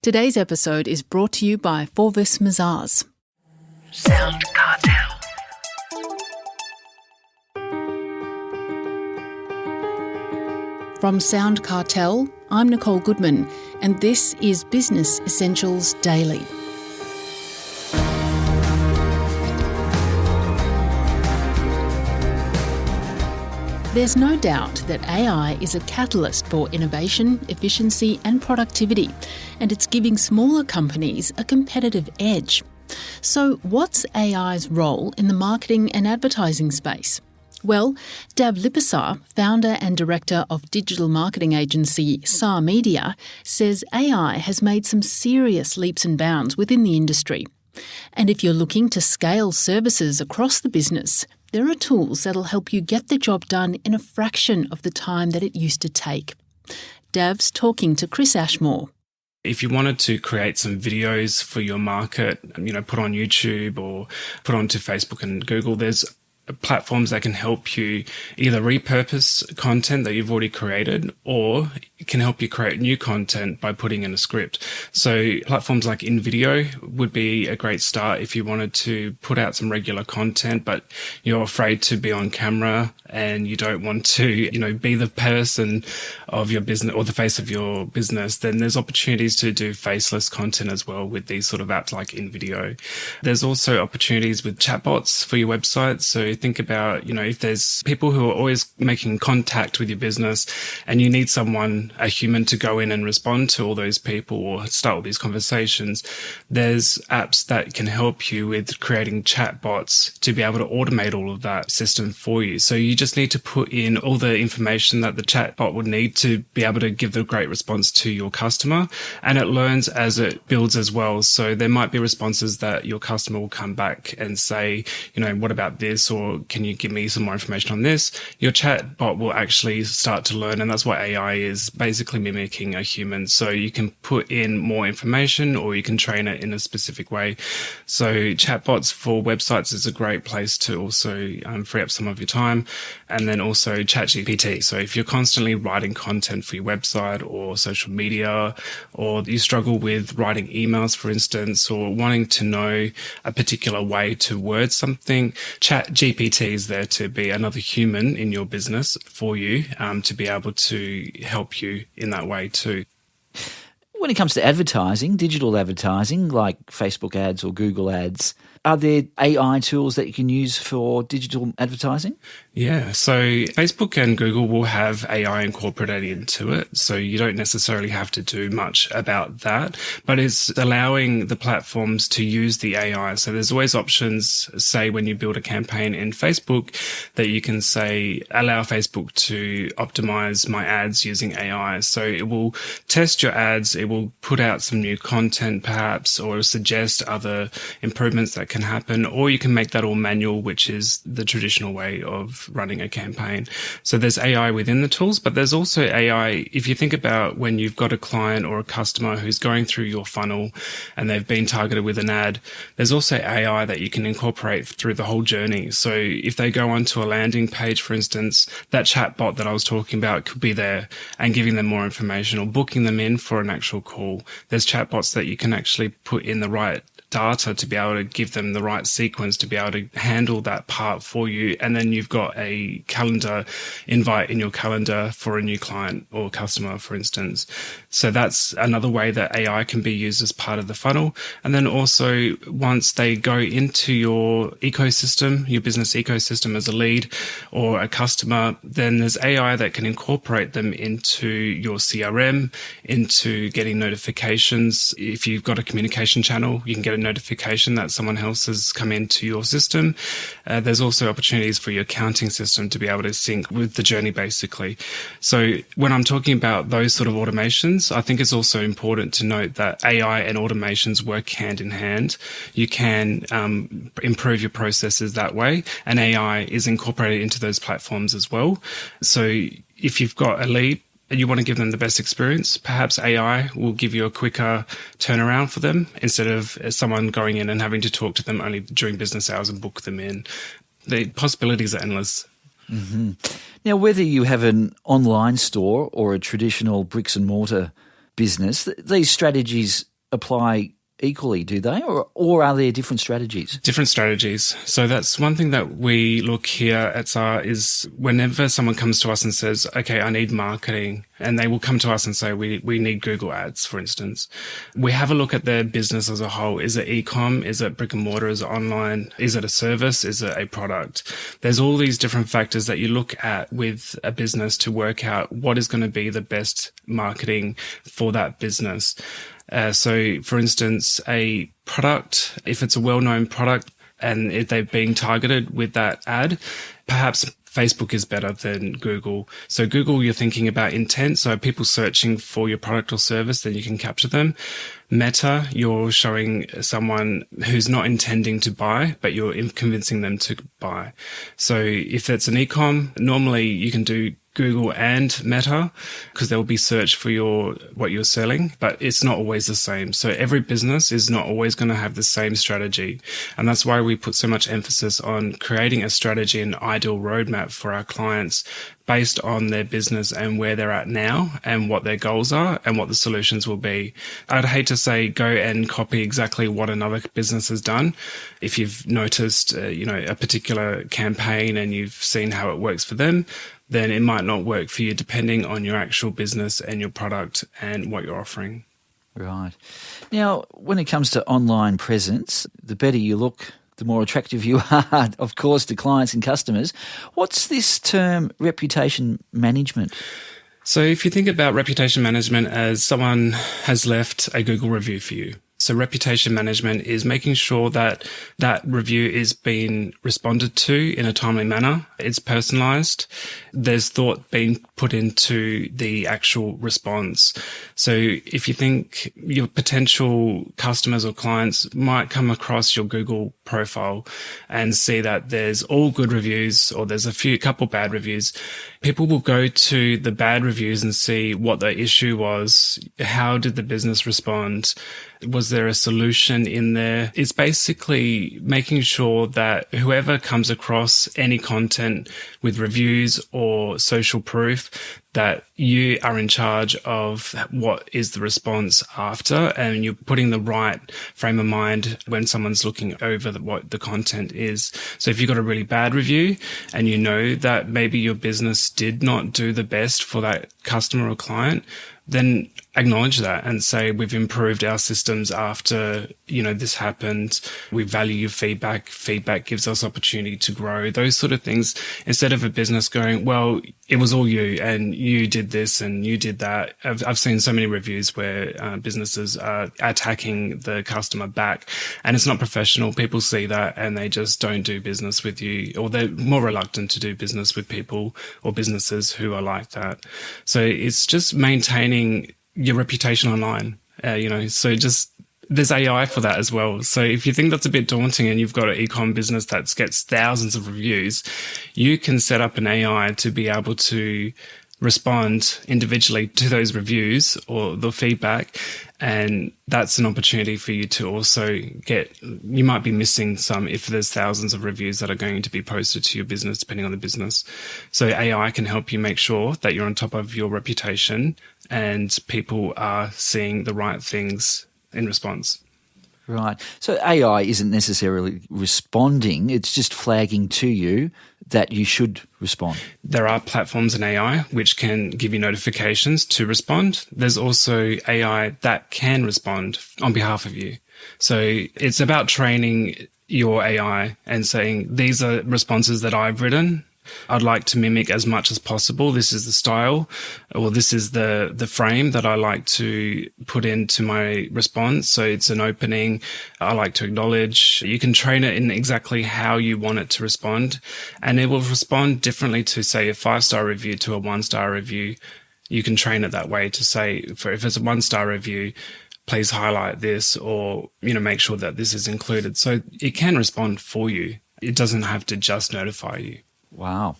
Today's episode is brought to you by Forvis Mazars. SoundCartel. From SoundCartel, I'm Nicole Goodman, and this is Business Essentials Daily. There's no doubt that AI is a catalyst for innovation, efficiency and productivity, and it's giving smaller companies a competitive edge. So what's AI's role in the marketing and advertising space? Well, Dav Lippasaar, founder and director of digital marketing agency SAAR Media, says AI has made some serious leaps and bounds within the industry. And if you're looking to scale services across the business, there are tools that'll help you get the job done in a fraction of the time that it used to take. Dav's talking to Chris Ashmore. If you wanted to create some videos for your market, put on YouTube or put onto Facebook and Google, there's platforms that can help you either repurpose content that you've already created or it can help you create new content by putting in a script. So platforms like InVideo would be a great start if you wanted to put out some regular content, but you're afraid to be on camera and you don't want to, be the person of your business or the face of your business, then there's opportunities to do faceless content as well with these sort of apps like InVideo. There's also opportunities with chatbots for your website. So think about, if there's people who are always making contact with your business and you need someone, a human, to go in and respond to all those people or start all these conversations, there's apps that can help you with creating chatbots to be able to automate all of that system for you. So you just need to put in all the information that the chatbot would need to be able to give the great response to your customer, and it learns as it builds as well. So there might be responses that your customer will come back and say, what about this? Or can you give me some more information on this? Your chatbot will actually start to learn, and that's what AI is, basically mimicking a human. So you can put in more information or you can train it in a specific way. So chatbots for websites is a great place to also free up some of your time. And then also ChatGPT. So if you're constantly writing content for your website or social media, or you struggle with writing emails, for instance, or wanting to know a particular way to word something, ChatGPT is there to be another human in your business for you, to be able to help you in that way too. When it comes to advertising, digital advertising, like Facebook ads or Google ads, are there AI tools that you can use for digital advertising? Yeah, so Facebook and Google will have AI incorporated into it, so you don't necessarily have to do much about that, but it's allowing the platforms to use the AI. So there's always options, say when you build a campaign in Facebook, that you can say, allow Facebook to optimize my ads using AI. So it will test your ads, it will put out some new content perhaps, or suggest other improvements that can happen, or you can make that all manual, which is the traditional way of running a campaign. So there's AI within the tools, but there's also AI, if you think about when you've got a client or a customer who's going through your funnel and they've been targeted with an ad, there's also AI that you can incorporate through the whole journey. So if they go onto a landing page, for instance, that chatbot that I was talking about could be there and giving them more information or booking them in for an actual call. There's chatbots that you can actually put in the right data to be able to give them the right sequence to be able to handle that part for you. And then you've got a calendar invite in your calendar for a new client or customer, for instance. So that's another way that AI can be used as part of the funnel. And then also once they go into your ecosystem, your business ecosystem as a lead or a customer, then there's AI that can incorporate them into your CRM, into getting notifications. If you've got a communication channel, you can get a notification that someone else has come into your system. There's also opportunities for your accounting system to be able to sync with the journey, basically. So when I'm talking about those sort of automations, I think it's also important to note that AI and automations work hand in hand. You can improve your processes that way, and AI is incorporated into those platforms as well. So if you've got a lead and you want to give them the best experience, perhaps AI will give you a quicker turnaround for them instead of someone going in and having to talk to them only during business hours and book them in. The possibilities are endless. Mm-hmm. Now, whether you have an online store or a traditional bricks and mortar business, these strategies apply equally, do they? Or are there different strategies? Different strategies. So that's one thing that we look here at SAAR is whenever someone comes to us and says, okay, I need marketing, and they will come to us and say, we need Google ads, for instance. We have a look at their business as a whole. Is it e-com? Is it brick and mortar? Is it online? Is it a service? Is it a product? There's all these different factors that you look at with a business to work out what is going to be the best marketing for that business. So, for instance, a product, if it's a well-known product and if they're being targeted with that ad, perhaps Facebook is better than Google. So Google, you're thinking about intent. So people searching for your product or service, then you can capture them. Meta, you're showing someone who's not intending to buy, but you're convincing them to buy. So if it's an e-com, normally you can do Google and Meta because there will be search for what you're selling, but it's not always the same. So every business is not always going to have the same strategy. And that's why we put so much emphasis on creating a strategy and ideal roadmap for our clients based on their business and where they're at now and what their goals are and what the solutions will be. I'd hate to say go and copy exactly what another business has done. If you've noticed, a particular campaign and you've seen how it works for them, then it might not work for you depending on your actual business and your product and what you're offering. Right. Now, when it comes to online presence, the better you look, the more attractive you are, of course, to clients and customers. What's this term reputation management? So if you think about reputation management as someone has left a Google review for you. So reputation management is making sure that that review is being responded to in a timely manner. It's personalized. There's thought being put into the actual response. So if you think your potential customers or clients might come across your Google profile and see that there's all good reviews or there's couple bad reviews, people will go to the bad reviews and see what the issue was. How did the business respond? Was there a solution in there? It's basically making sure that whoever comes across any content with reviews or social proof, that you are in charge of what is the response after, and you're putting the right frame of mind when someone's looking over what the content is. So if you've got a really bad review and you know that maybe your business did not do the best for that customer or client, then acknowledge that and say, we've improved our systems after, this happened. We value your feedback. Feedback gives us opportunity to grow, those sort of things. Instead of a business going, well, it was all you and you did this and you did that. I've seen so many reviews where businesses are attacking the customer back, and it's not professional. People see that and they just don't do business with you, or they're more reluctant to do business with people or businesses who are like that. So it's just maintaining your reputation online, so just there's AI for that as well. So if you think that's a bit daunting and you've got an e-com business that gets thousands of reviews, you can set up an AI to be able to respond individually to those reviews or the feedback. And that's an opportunity for you to also you might be missing some if there's thousands of reviews that are going to be posted to your business, depending on the business. So AI can help you make sure that you're on top of your reputation and people are seeing the right things in response. Right. So AI isn't necessarily responding, it's just flagging to you that you should respond. There are platforms in AI which can give you notifications to respond. There's also AI that can respond on behalf of you. So it's about training your AI and saying, these are responses that I've written. I'd like to mimic as much as possible. This is the style, or this is the frame that I like to put into my response. So it's an opening. I like to acknowledge. You can train it in exactly how you want it to respond, and it will respond differently to, say, a 5-star review to a 1-star review. You can train it that way to say, if it's a 1-star review, please highlight this, or, make sure that this is included. So it can respond for you. It doesn't have to just notify you. Wow.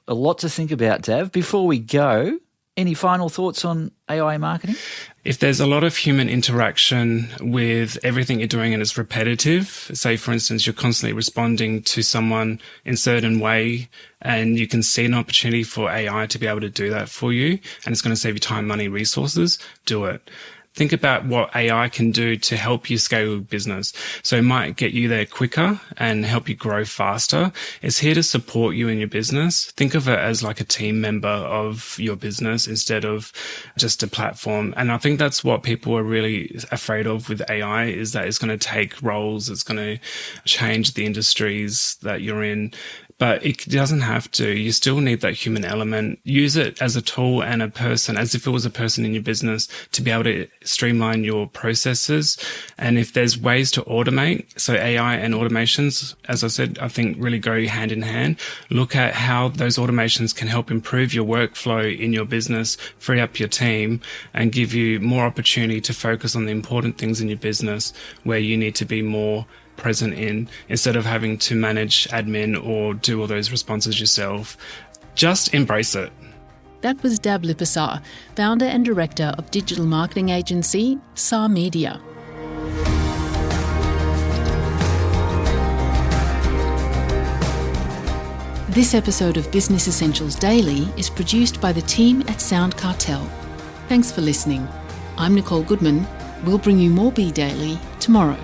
A lot to think about, Dav. Before we go, any final thoughts on AI marketing? If there's a lot of human interaction with everything you're doing and it's repetitive, say, for instance, you're constantly responding to someone in a certain way and you can see an opportunity for AI to be able to do that for you and it's going to save you time, money, resources, do it. think about what AI can do to help you scale your business. So it might get you there quicker and help you grow faster. It's here to support you in your business. Think of it as like a team member of your business instead of just a platform. And I think that's what people are really afraid of with AI, is that it's going to take roles, it's going to change the industries that you're in. But it doesn't have to. You still need that human element. Use it as a tool and a person, as if it was a person in your business, to be able to streamline your processes. And if there's ways to automate, so AI and automations, as I said, I think really go hand in hand. Look at how those automations can help improve your workflow in your business, free up your team, and give you more opportunity to focus on the important things in your business where you need to be more present in, instead of having to manage admin or do all those responses yourself. Just embrace it. That was Dav Lippasaar, founder and director of digital marketing agency SAAR Media. This episode of Business Essentials Daily is produced by the team at SoundCartel. Thanks for listening. I'm Nicole Goodman. We'll bring you more Be Daily tomorrow.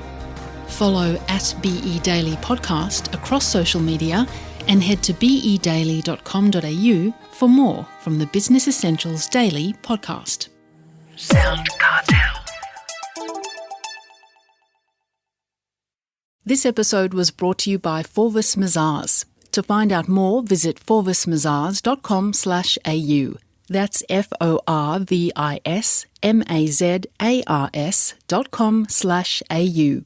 Follow @BE Daily Podcast across social media and head to bedaily.com.au for more from the Business Essentials Daily podcast. SoundCartel. This episode was brought to you by Forvis Mazars. To find out more, visit forvismazars.com/au. That's FORVISMAZARS.com/au.